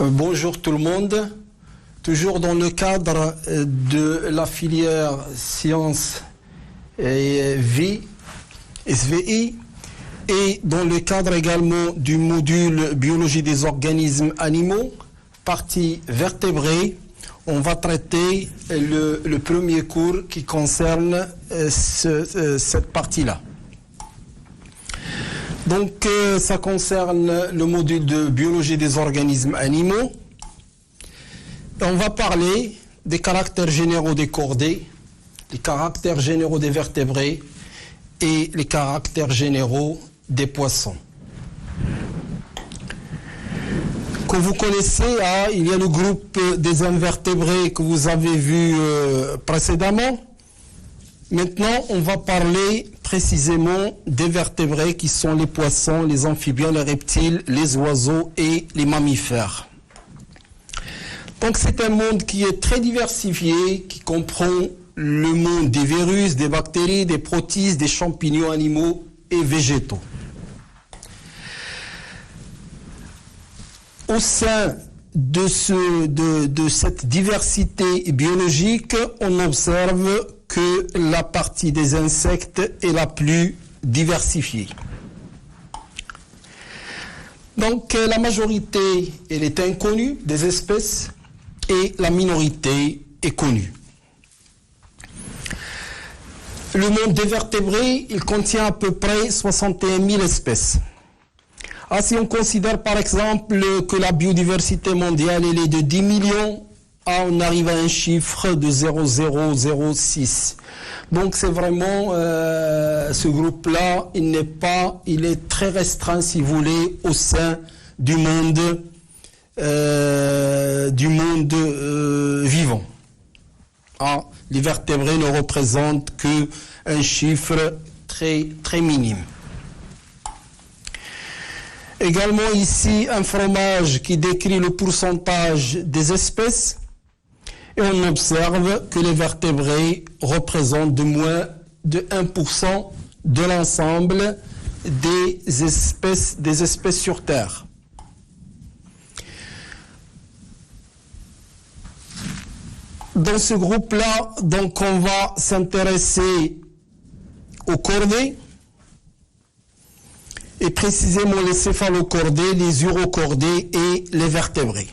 Bonjour tout le monde. Toujours dans le cadre de la filière sciences et vie, SVI, et dans le cadre également du module biologie des organismes animaux, partie vertébrée, on va traiter le premier cours qui concerne cette partie-là. Donc, ça concerne le module de biologie des organismes animaux. On va parler des caractères généraux des chordés, les caractères généraux des vertébrés et les caractères généraux des poissons. Comme vous connaissez, il y a le groupe des invertébrés que vous avez vu précédemment. Maintenant, on va parler précisément des vertébrés qui sont les poissons, les amphibiens, les reptiles, les oiseaux et les mammifères. Donc c'est un monde qui est très diversifié, qui comprend le monde des virus, des bactéries, des protistes, des champignons animaux et végétaux. Au sein de cette diversité biologique, on observe que la partie des insectes est la plus diversifiée. Donc la majorité, elle est inconnue des espèces et la minorité est connue. Le monde des vertébrés, il contient à peu près 61 000 espèces. Si on considère par exemple que la biodiversité mondiale elle est de 10 millions, on arrive à un chiffre de 0,006. Donc c'est vraiment ce groupe-là, il est très restreint si vous voulez au sein du monde vivant. Les vertébrés ne représentent qu'un chiffre très très minime. Également ici un fromage qui décrit le pourcentage des espèces. Et on observe que les vertébrés représentent de moins de 1% de l'ensemble des espèces sur Terre. Dans ce groupe-là, donc on va s'intéresser aux chordés, et précisément les céphalochordés, les urochordés et les vertébrés.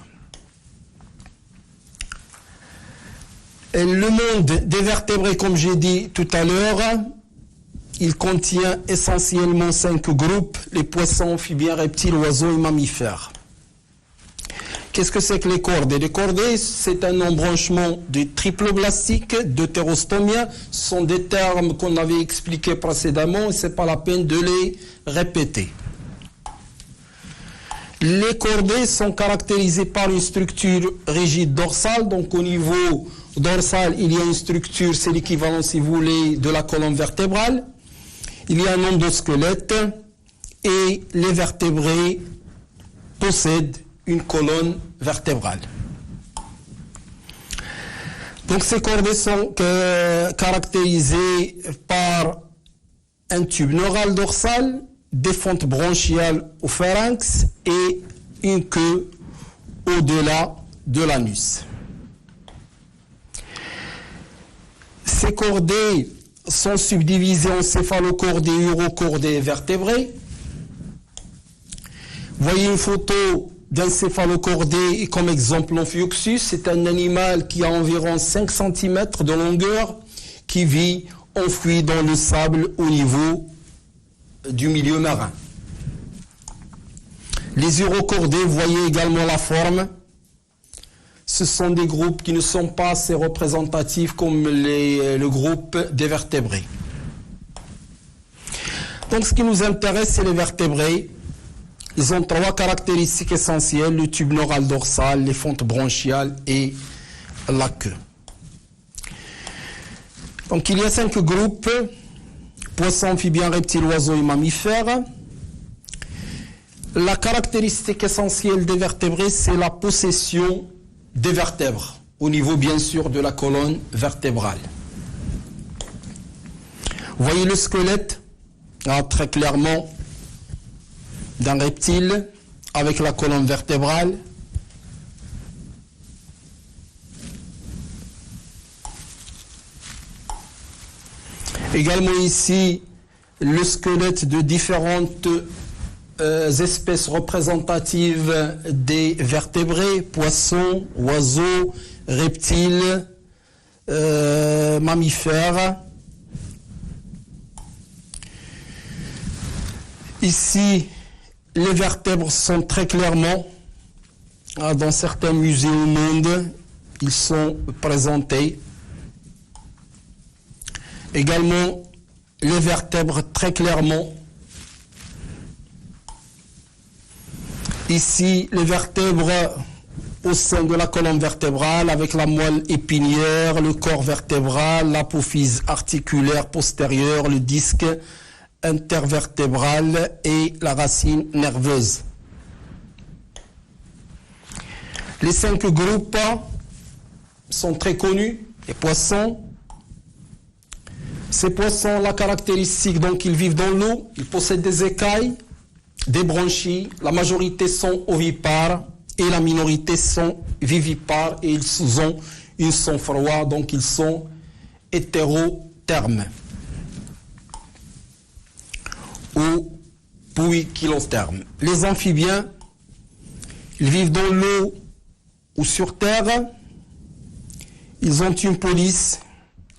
Le monde des vertébrés, comme j'ai dit tout à l'heure, il contient essentiellement 5 groupes, les poissons, amphibiens, reptiles, oiseaux et mammifères. Qu'est-ce que c'est que les chordés? Les chordés, c'est un embranchement de triploblastiques, deutérostomia. Ce sont des termes qu'on avait expliqués précédemment et ce n'est pas la peine de les répéter. Les chordés sont caractérisés par une structure rigide dorsale, donc au niveau dorsal, il y a une structure, c'est l'équivalent, si vous voulez, de la colonne vertébrale. Il y a un endosquelette et les vertébrés possèdent une colonne vertébrale. Donc ces chordés sont caractérisés par un tube neural dorsal, des fentes bronchiales au pharynx et une queue au-delà de l'anus. Ces chordés sont subdivisés en céphalochordés, urochordés et vertébrés. Voyez une photo d'un céphalochordé comme exemple l'Amphioxus. C'est un animal qui a environ 5 cm de longueur qui vit enfoui dans le sable au niveau du milieu marin. Les urochordés, vous voyez également la forme. Ce sont des groupes qui ne sont pas assez représentatifs comme le groupe des vertébrés. Donc ce qui nous intéresse, c'est les vertébrés. Ils ont 3 caractéristiques essentielles, le tube neural dorsal, les fentes bronchiales et la queue. Donc il y a 5 groupes, poissons, amphibiens, reptiles, oiseaux et mammifères. La caractéristique essentielle des vertébrés, c'est la possession des vertèbres, au niveau bien sûr de la colonne vertébrale. Vous voyez le squelette, très clairement, d'un reptile avec la colonne vertébrale. Également ici, le squelette de différentes espèces représentatives des vertébrés, poissons, oiseaux, reptiles, mammifères. Ici, les vertèbres sont très clairement, dans certains musées au monde, ils sont présentés. Également, les vertèbres très clairement. Ici, les vertèbres au sein de la colonne vertébrale avec la moelle épinière, le corps vertébral, l'apophyse articulaire postérieure, le disque intervertébral et la racine nerveuse. Les 5 groupes sont très connus, les poissons. Ces poissons, la caractéristique, donc ils vivent dans l'eau, ils possèdent des écailles, des branchies, la majorité sont ovipares et la minorité sont vivipares et ils sont froids, donc ils sont hétérothermes ou poikilothermes. Les amphibiens, ils vivent dans l'eau ou sur terre, ils ont une police,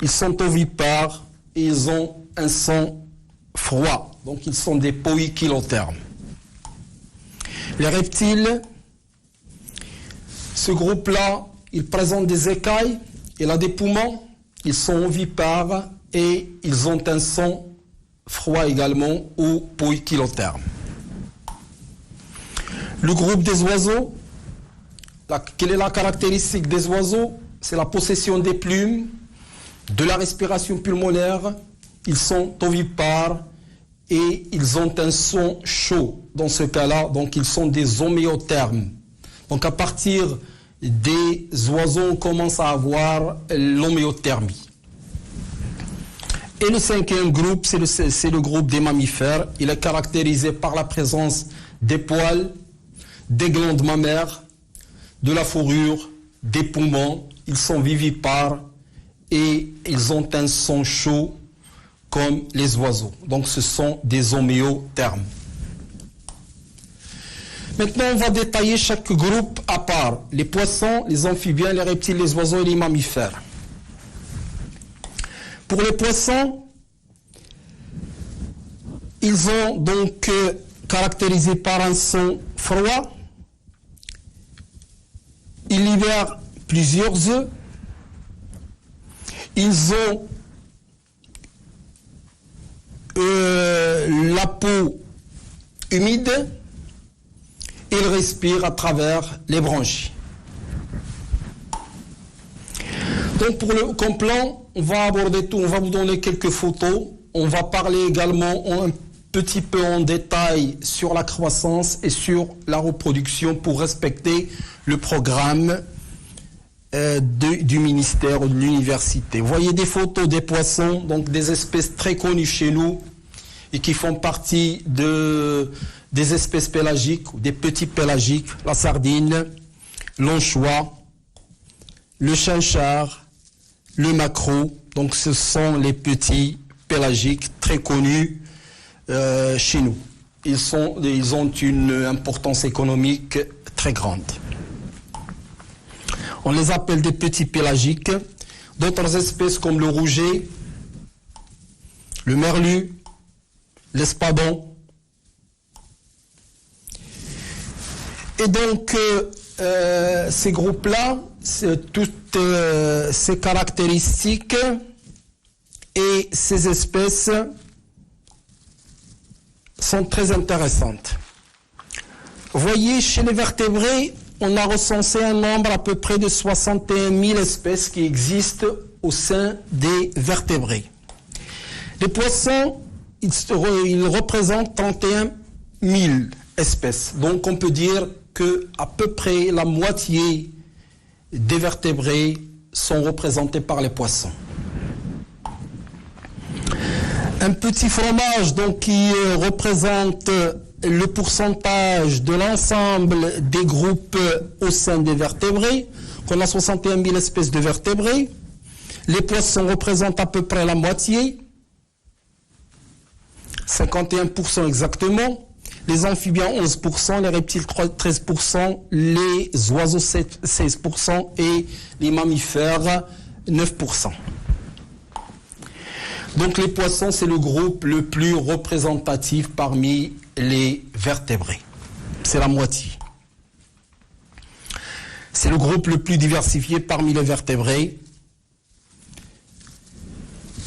ils sont ovipares et ils ont un sang froid, donc ils sont des poikilothermes. Les reptiles, ce groupe-là, il présente des écailles, il a des poumons, ils sont ovipares et ils ont un sang froid également ou poikilotherme. Le groupe des oiseaux, quelle est la caractéristique des oiseaux? C'est la possession des plumes, de la respiration pulmonaire, ils sont ovipares et ils ont un son chaud. Dans ce cas-là, donc ils sont des homéothermes. Donc à partir des oiseaux, on commence à avoir l'homéothermie. Et le 5e groupe, c'est le groupe des mammifères. Il est caractérisé par la présence des poils, des glandes mammaires, de la fourrure, des poumons. Ils sont vivipares et ils ont un son chaud comme les oiseaux. Donc ce sont des homéothermes. Maintenant, on va détailler chaque groupe à part. Les poissons, les amphibiens, les reptiles, les oiseaux et les mammifères. Pour les poissons, ils ont donc caractérisé par un son froid. Ils libèrent plusieurs œufs. Ils ont la peau humide. Ils respirent à travers les branchies. Donc pour le plan, on va aborder tout, on va vous donner quelques photos. On va parler également un petit peu en détail sur la croissance et sur la reproduction pour respecter le programme du ministère ou de l'université. Vous voyez des photos des poissons, donc des espèces très connues chez nous et qui font partie des espèces pélagiques ou des petits pélagiques, la sardine, l'anchois, le chinchard, le maquereau. Donc ce sont les petits pélagiques très connus chez nous. Ils ont une importance économique très grande. On les appelle des petits pélagiques. D'autres espèces comme le rouget, le merlu, l'espadon. Et donc, ces groupes-là, toutes ces caractéristiques et ces espèces sont très intéressantes. Vous voyez, chez les vertébrés, on a recensé un nombre à peu près de 61 000 espèces qui existent au sein des vertébrés. Les poissons, ils représentent 31 000 espèces. Donc on peut dire que à peu près la moitié des vertébrés sont représentés par les poissons. Un petit fromage donc qui représente le pourcentage de l'ensemble des groupes au sein des vertébrés, qu'on a 61 000 espèces de vertébrés. Les poissons représentent à peu près la moitié, 51% exactement, les amphibiens 11%, les reptiles 13%, les oiseaux 16% et les mammifères 9%. Donc les poissons, c'est le groupe le plus représentatif parmi les vertébrés. C'est la moitié. C'est le groupe le plus diversifié parmi les vertébrés.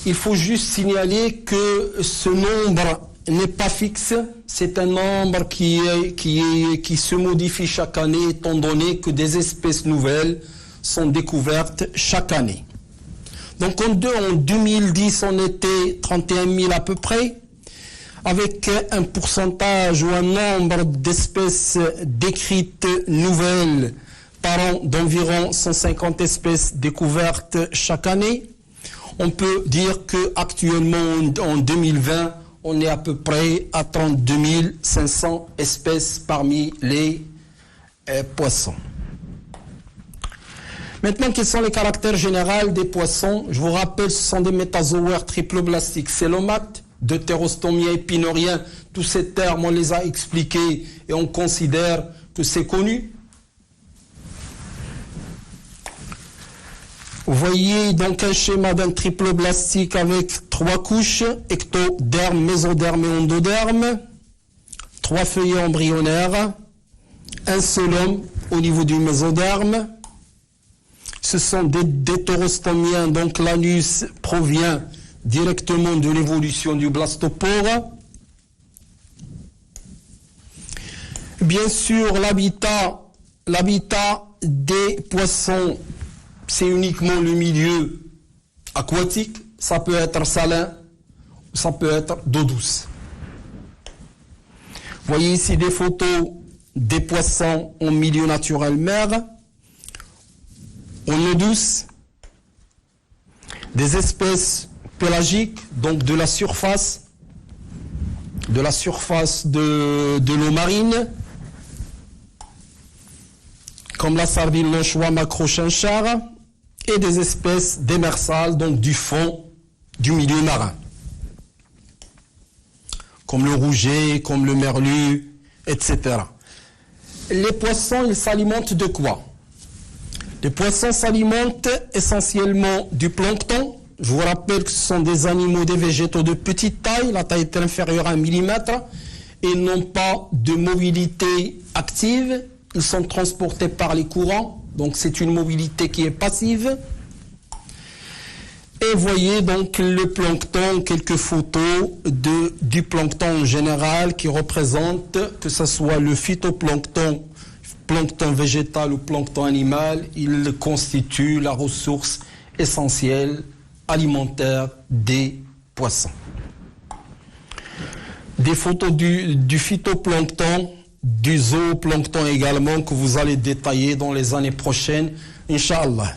Il faut juste signaler que ce nombre n'est pas fixe. C'est un nombre qui se modifie chaque année, étant donné que des espèces nouvelles sont découvertes chaque année. Donc en 2010, on était 31 000 à peu près, avec un pourcentage ou un nombre d'espèces décrites nouvelles par an d'environ 150 espèces découvertes chaque année. On peut dire qu'actuellement, en 2020, on est à peu près à 32 500 espèces parmi les poissons. Maintenant, quels sont les caractères généraux des poissons? Je vous rappelle, ce sont des métazoaires triploblastiques, célomates, deutérostomiens, épinoriens. Tous ces termes, on les a expliqués et on considère que c'est connu. Vous voyez donc un schéma d'un triploblastique avec 3 couches, ectoderme, mésoderme et endoderme, 3 feuillets embryonnaires, un seul homme au niveau du mésoderme. Ce sont des deutérostomiens, donc l'anus provient directement de l'évolution du blastopore. Bien sûr, l'habitat des poissons, c'est uniquement le milieu aquatique. Ça peut être salin, ça peut être d'eau douce. Vous voyez ici des photos des poissons en milieu naturel mer, en eau douce, des espèces pélagiques, donc de la surface de l'eau marine, comme la sardine l'anchois macro-chinchard, et des espèces démersales, donc du fond du milieu marin, comme le rouget, comme le merlu, etc. Les poissons, ils s'alimentent de quoi? Les poissons s'alimentent essentiellement du plancton. Je vous rappelle que ce sont des animaux, des végétaux de petite taille, la taille est inférieure à 1 millimètre, et n'ont pas de mobilité active. Ils sont transportés par les courants, donc c'est une mobilité qui est passive. Et voyez donc le plancton, quelques photos du plancton en général qui représentent, que ce soit le phytoplancton, plancton végétal ou plancton animal, il constitue la ressource essentielle alimentaire des poissons. Des photos du phytoplancton, du zooplancton également, que vous allez détailler dans les années prochaines, Inch'Allah.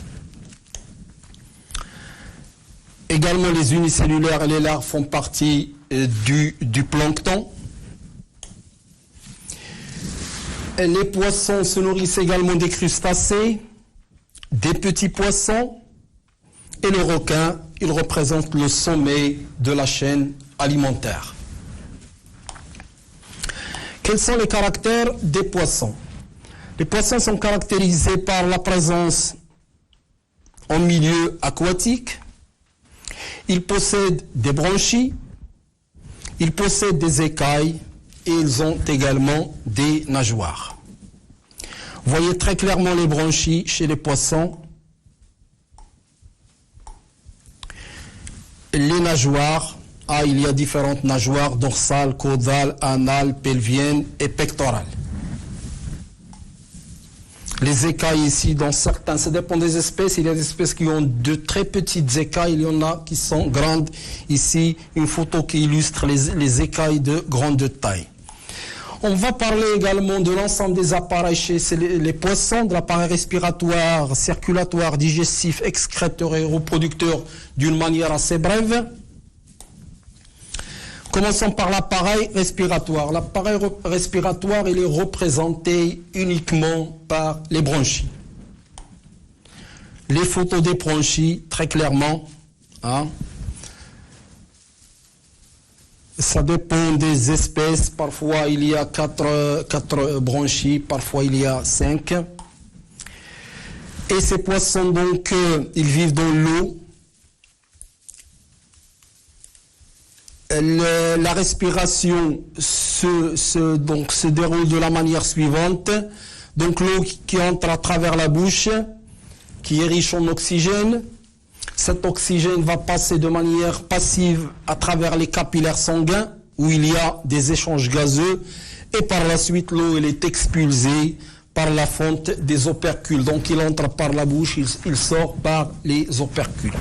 Également, les unicellulaires et les larves font partie du plancton. Les poissons se nourrissent également des crustacés, des petits poissons, et le requin, il représente le sommet de la chaîne alimentaire. Quels sont les caractères des poissons? Les poissons sont caractérisés par la présence en milieu aquatique. Ils possèdent des branchies, ils possèdent des écailles et ils ont également des nageoires. Vous voyez très clairement les branchies chez les poissons. Les nageoires, il y a différentes nageoires, dorsales, caudales, anales, pelviennes et pectorales. Les écailles ici, dans certains, ça dépend des espèces, il y a des espèces qui ont de très petites écailles, il y en a qui sont grandes. Ici, une photo qui illustre les écailles de grande taille. On va parler également de l'ensemble des appareils chez les poissons, de l'appareil respiratoire, circulatoire, digestif, excréteur et reproducteur d'une manière assez brève. Commençons par l'appareil respiratoire. L'appareil respiratoire, il est représenté uniquement par les branchies. Les photos des branchies, très clairement, Ça dépend des espèces. Parfois, il y a 4 branchies, parfois il y a 5. Et ces poissons, donc, ils vivent dans l'eau. La respiration se déroule de la manière suivante. Donc l'eau qui entre à travers la bouche, qui est riche en oxygène, cet oxygène va passer de manière passive à travers les capillaires sanguins, où il y a des échanges gazeux, et par la suite l'eau elle est expulsée par la fente des opercules. Donc il entre par la bouche, il sort par les opercules.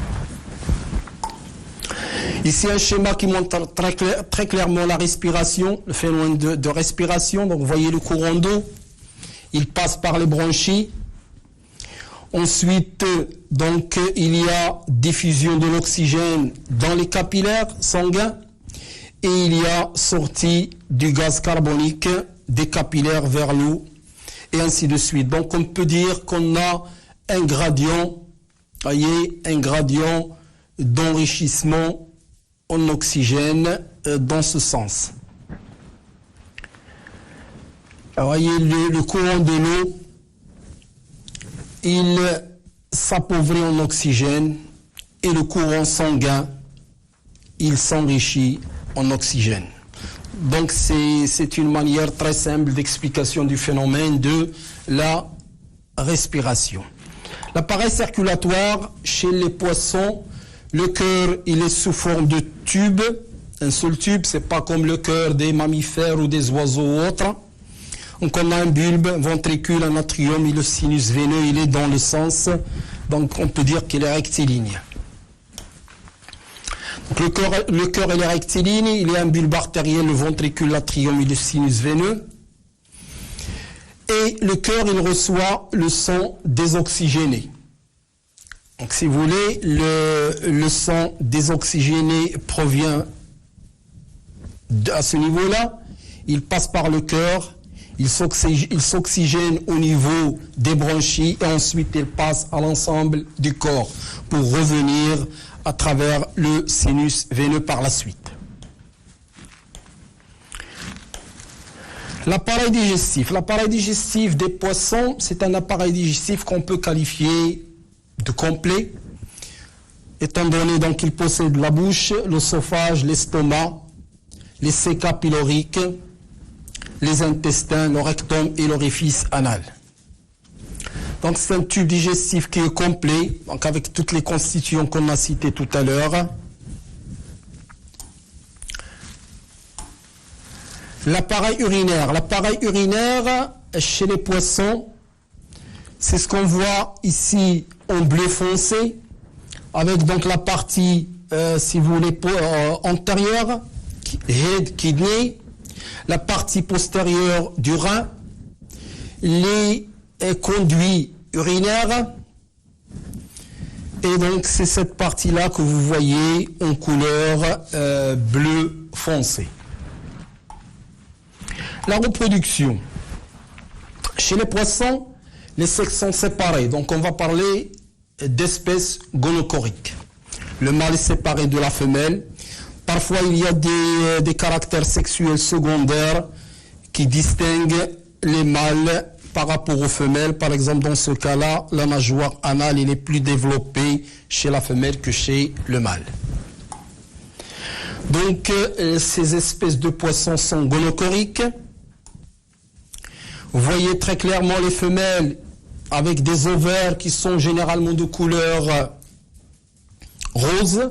Ici, un schéma qui montre très clairement la respiration, le phénomène de respiration. Donc, vous voyez le courant d'eau. Il passe par les branchies. Ensuite, donc, il y a diffusion de l'oxygène dans les capillaires sanguins. Et il y a sortie du gaz carbonique des capillaires vers l'eau. Et ainsi de suite. Donc, on peut dire qu'on a un gradient, voyez, un gradient d'enrichissement en oxygène dans ce sens. Alors, voyez, le courant de l'eau, il s'appauvrit en oxygène et le courant sanguin, il s'enrichit en oxygène. Donc, c'est une manière très simple d'explication du phénomène de la respiration. L'appareil circulatoire chez les poissons, le cœur, il est sous forme de tube, un seul tube, c'est pas comme le cœur des mammifères ou des oiseaux ou autres. Donc on a un bulbe, un ventricule, un atrium et le sinus veineux, il est dans le sens, donc on peut dire qu'il est rectiligne. Donc le cœur il est rectiligne, il y a un bulbe artériel, le ventricule, l'atrium et le sinus veineux. Et le cœur, il reçoit le sang désoxygéné. Donc, si vous voulez, le sang désoxygéné provient à ce niveau-là. Il passe par le cœur, il s'oxygène au niveau des branchies et ensuite il passe à l'ensemble du corps pour revenir à travers le sinus veineux par la suite. L'appareil digestif. L'appareil digestif des poissons, c'est un appareil digestif qu'on peut qualifier de complet, étant donné donc qu'il possède la bouche, l'œsophage, l'estomac, les cécas pyloriques, les intestins, le rectum et l'orifice anal. Donc c'est un tube digestif qui est complet, donc avec toutes les constituants qu'on a citées tout à l'heure. L'appareil urinaire. L'appareil urinaire chez les poissons, c'est ce qu'on voit ici en bleu foncé, avec donc la partie, si vous voulez, antérieure, head, kidney, la partie postérieure du rein, les conduits urinaires, et donc c'est cette partie-là que vous voyez en couleur bleu foncé. La reproduction. Chez les poissons, les sexes sont séparés. Donc on va parler d'espèces gonocoriques. Le mâle est séparé de la femelle. Parfois il y a des caractères sexuels secondaires qui distinguent les mâles par rapport aux femelles. Par exemple, dans ce cas-là, la nageoire anale est plus développée chez la femelle que chez le mâle. Donc ces espèces de poissons sont gonocoriques. Vous voyez très clairement les femelles avec des ovaires qui sont généralement de couleur rose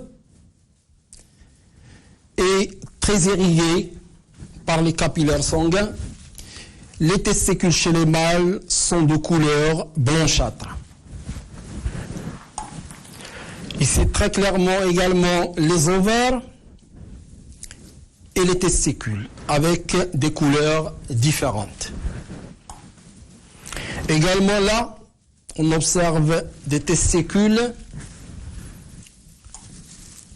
et très irrigués par les capillaires sanguins. Les testicules chez les mâles sont de couleur blanchâtre. Ici très clairement également les ovaires et les testicules avec des couleurs différentes. Également là, on observe des testicules.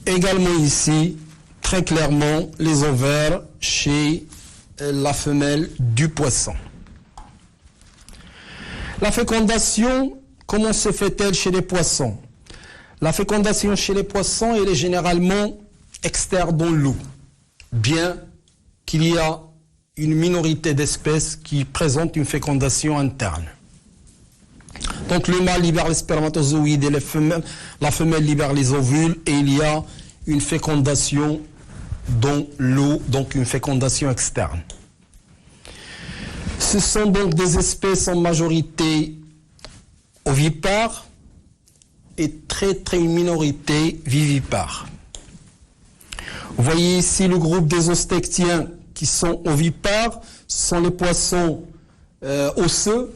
Également ici, très clairement, les ovaires chez la femelle du poisson. La fécondation, comment se fait-elle chez les poissons? La fécondation chez les poissons, elle est généralement externe dans l'eau. bien qu'il y a une minorité d'espèces qui présentent une fécondation interne. Donc le mâle libère les spermatozoïdes et la femelle libère les ovules et il y a une fécondation dans l'eau, donc une fécondation externe. Ce sont donc des espèces en majorité ovipares et très minorité vivipares. Vous voyez ici le groupe des ostectiens qui sont ovipares, ce sont les poissons osseux,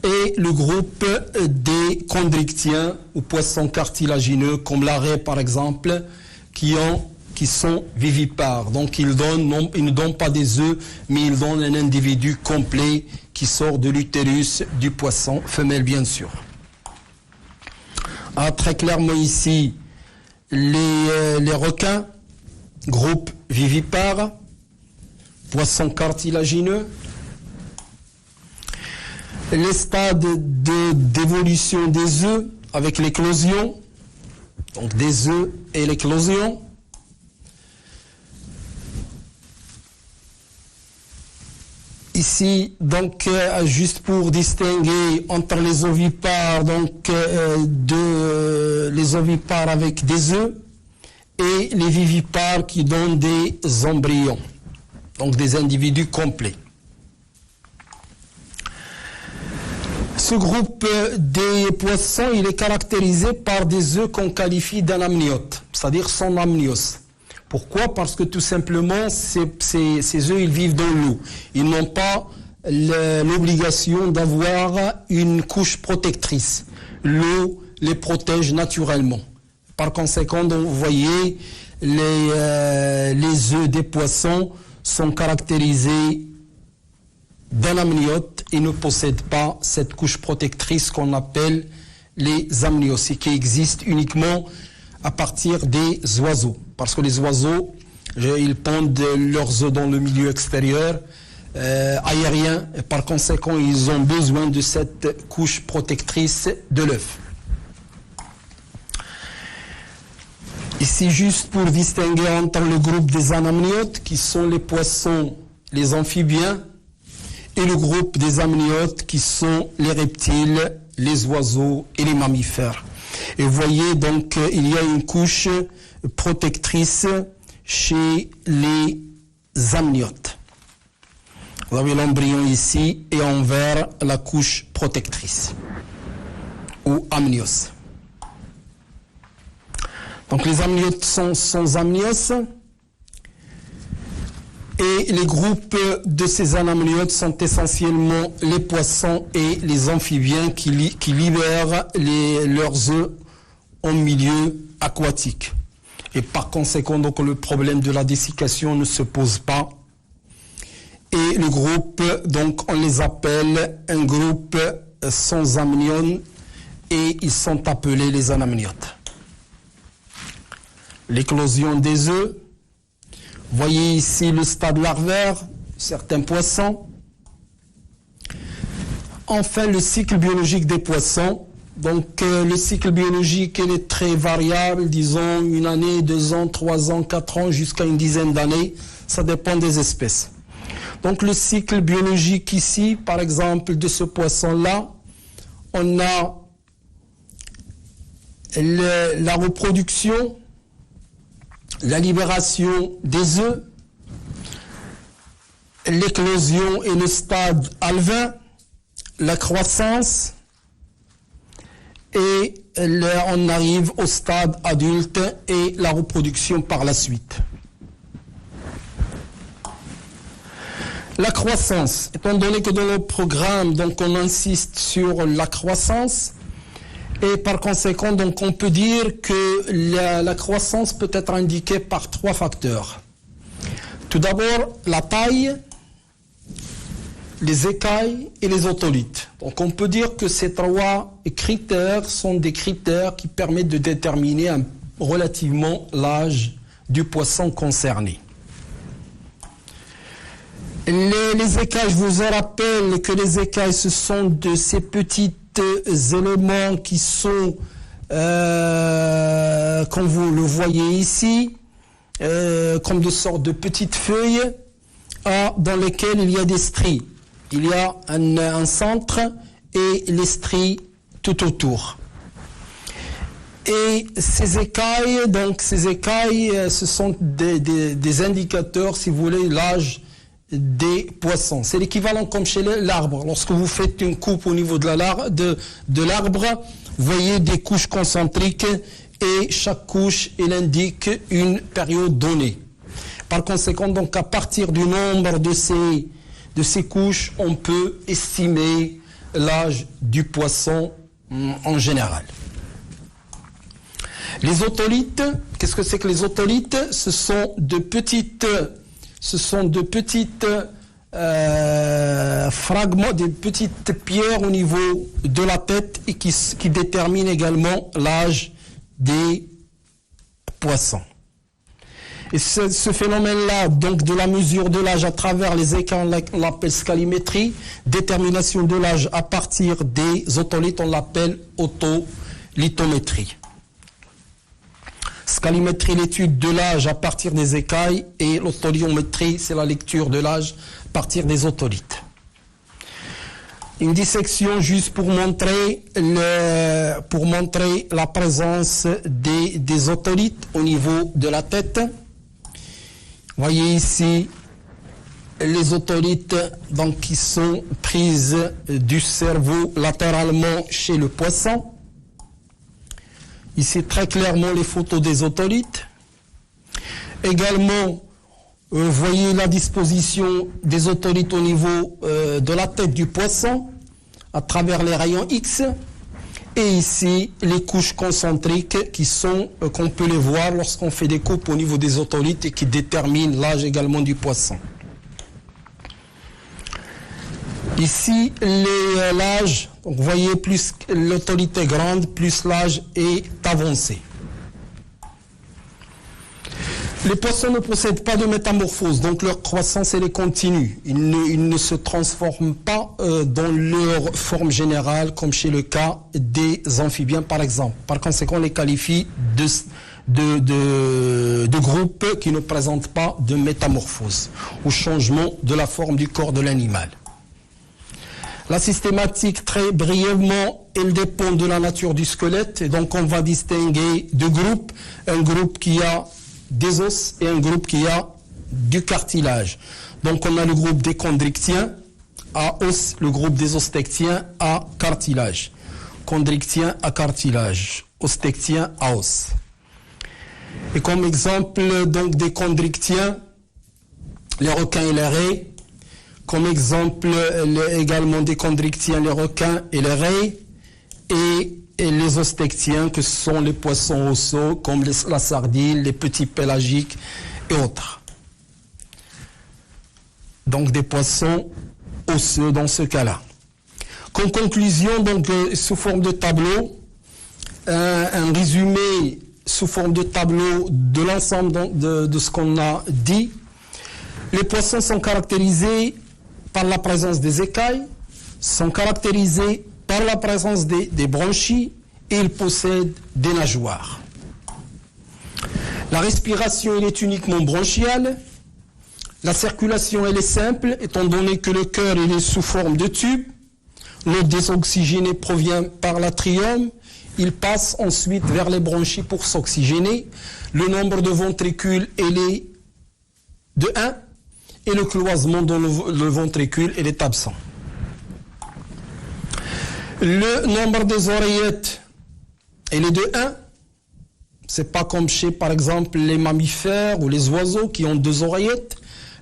et le groupe des chondrichtiens ou poissons cartilagineux comme la raie par exemple qui sont vivipares. Donc ils ne donnent pas des œufs mais ils donnent un individu complet qui sort de l'utérus du poisson, femelle bien sûr. Très clairement ici les requins, groupe vivipare, poissons cartilagineux. Les stades d'évolution des œufs avec l'éclosion, donc des œufs et l'éclosion. Ici, donc, juste pour distinguer entre les ovipares, donc les ovipares avec des œufs et les vivipares qui donnent des embryons, donc des individus complets. Ce groupe des poissons, il est caractérisé par des œufs qu'on qualifie d'anamniotes, c'est-à-dire sans amnios. Pourquoi? Parce que tout simplement, ces œufs, ils vivent dans l'eau. Ils n'ont pas l'obligation d'avoir une couche protectrice. L'eau les protège naturellement. Par conséquent, donc, vous voyez, les œufs des poissons sont caractérisés d'un amniote et ne possèdent pas cette couche protectrice qu'on appelle les amnios et qui existent uniquement à partir des oiseaux. Parce que les oiseaux, ils pondent leurs œufs dans le milieu extérieur, aérien, et par conséquent, ils ont besoin de cette couche protectrice de l'œuf. Ici, juste pour distinguer entre le groupe des anamniotes, qui sont les poissons, les amphibiens, et le groupe des amniotes, qui sont les reptiles, les oiseaux et les mammifères. Et vous voyez, donc, il y a une couche protectrice chez les amniotes. Vous avez l'embryon ici et en vert la couche protectrice, ou amnios. Donc les amniotes sont sans amnios et les groupes de ces anamniotes sont essentiellement les poissons et les amphibiens qui libèrent leurs œufs en milieu aquatique. Et par conséquent, donc, le problème de la dessiccation ne se pose pas. Et le groupe, donc, on les appelle un groupe sans amnion et ils sont appelés les anamniotes. L'éclosion des œufs. Vous voyez ici le stade larvaire, certains poissons. Enfin, le cycle biologique des poissons. Donc, le cycle biologique, il est très variable, disons 1 année, 2 ans, 3 ans, 4 ans, jusqu'à une dizaine d'années. Ça dépend des espèces. Donc, le cycle biologique ici, par exemple, de ce poisson-là, on a la reproduction, la libération des œufs, l'éclosion et le stade alvin, la croissance, et là on arrive au stade adulte et la reproduction par la suite. La croissance, étant donné que dans le programme, donc on insiste sur la croissance, et par conséquent, donc, on peut dire que la croissance peut être indiquée par 3 facteurs. Tout d'abord, la taille, les écailles et les otolithes. Donc, on peut dire que ces 3 critères sont des critères qui permettent de déterminer relativement l'âge du poisson concerné. Les écailles, je vous rappelle que les écailles, ce sont de ces petites éléments qui sont, comme vous le voyez ici, comme de sortes de petites feuilles dans lesquelles il y a des stries. Il y a un centre et les stries tout autour. Et ces écailles, ce sont des indicateurs, si vous voulez, l'âge des poissons. C'est l'équivalent comme chez l'arbre. Lorsque vous faites une coupe au niveau de l'arbre, vous voyez des couches concentriques et chaque couche, elle indique une période donnée. Par conséquent, donc, à partir du nombre de ces couches, on peut estimer l'âge du poisson en général. Les otolithes, qu'est-ce que c'est que les otolithes? Ce sont de petites fragments, des petites pierres au niveau de la tête et qui déterminent également l'âge des poissons. Et ce phénomène-là, donc de la mesure de l'âge à travers les écailles, on l'appelle scalimétrie. Détermination de l'âge à partir des otolithes, on l'appelle otolithométrie. Scalimétrie, l'étude de l'âge à partir des écailles, et l'otolithométrie, c'est la lecture de l'âge à partir des otolithes. Une dissection juste pour montrer la présence des otolithes au niveau de la tête. Vous voyez ici les otolithes donc, qui sont prises du cerveau latéralement chez le poisson. Ici, très clairement, les photos des otolithes. Également, vous voyez la disposition des otolithes au niveau de la tête du poisson, à travers les rayons X. Et ici, les couches concentriques qu'on peut les voir lorsqu'on fait des coupes au niveau des otolithes et qui déterminent l'âge également du poisson. Ici, l'âge, vous voyez, plus l'otolithe est grande, plus l'âge est avancé. Les poissons ne possèdent pas de métamorphose, donc leur croissance elle est continue. Ils ne se transforment pas dans leur forme générale, comme chez le cas des amphibiens par exemple. Par conséquent, on les qualifie de groupes qui ne présentent pas de métamorphose ou changement de la forme du corps de l'animal. La systématique, très brièvement, elle dépend de la nature du squelette. Et donc, on va distinguer deux groupes. Un groupe qui a des os et un groupe qui a du cartilage. Donc, on a le groupe des chondrichtiens à os, le groupe des ostectiens à cartilage. Chondrichtien à cartilage, ostectien à os. Et comme exemple, donc, des chondrichtiens, les requins et les raies. Comme exemple également des chondrichtiens, les requins et les raies, et les ostectiens, que sont les poissons osseux, comme la sardine, les petits pélagiques et autres. Donc des poissons osseux dans ce cas-là. Comme conclusion, donc sous forme de tableau, un résumé sous forme de tableau de l'ensemble de ce qu'on a dit. Les poissons sont caractérisés par la présence des écailles, sont caractérisés par la présence des branchies et ils possèdent des nageoires. La respiration elle est uniquement bronchiale. La circulation elle est simple, étant donné que le cœur il est sous forme de tube. L'eau désoxygénée provient par l'atrium. Il passe ensuite vers les branchies pour s'oxygéner. Le nombre de ventricules il est de 1. Et le cloisonnement dans le ventricule, il est absent. Le nombre des oreillettes, il est de 1. C'est pas comme chez, par exemple, les mammifères ou les oiseaux qui ont 2 oreillettes.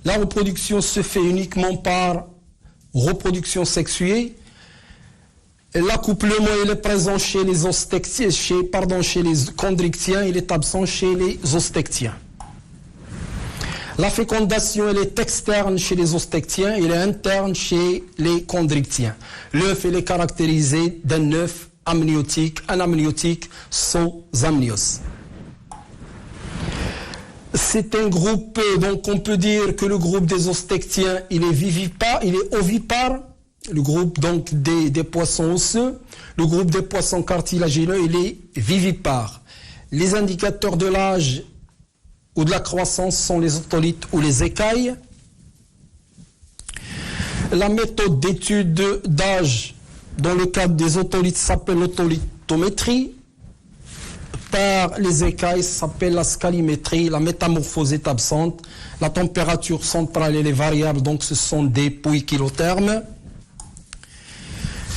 La reproduction se fait uniquement par reproduction sexuée. L'accouplement, il est présent chez les ostectiens, chez les chondrichtiens, il est absent chez les ostectiens. La fécondation, elle est externe chez les ostectiens, elle est interne chez les chondrichtiens. L'œuf, il est caractérisé d'un œuf amniotique, un amniotique sans amnios. C'est un groupe, donc on peut dire que le groupe des ostectiens, il est ovipare, le groupe donc des poissons osseux. Le groupe des poissons cartilagineux, il est vivipare. Les indicateurs de l'âge ou de la croissance sont les otolithes ou les écailles. La méthode d'étude d'âge dans le cadre des otolithes s'appelle l'otolithométrie. Par les écailles, ça s'appelle la scalimétrie. La métamorphose est absente. La température centrale, elle est variable, donc ce sont des pouilles kilothermes.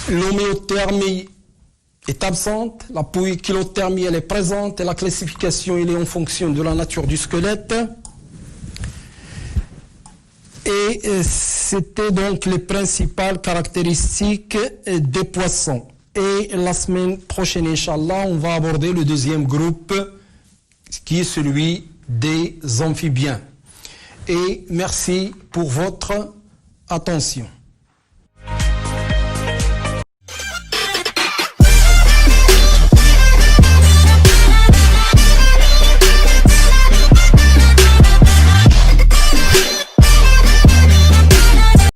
L'homéothermie est absente. La pouille kilothermie, elle est présente. Et la classification, elle est en fonction de la nature du squelette. Et c'était donc les principales caractéristiques des poissons. Et la semaine prochaine, Inch'Allah, on va aborder le deuxième groupe, qui est celui des amphibiens. Et merci pour votre attention.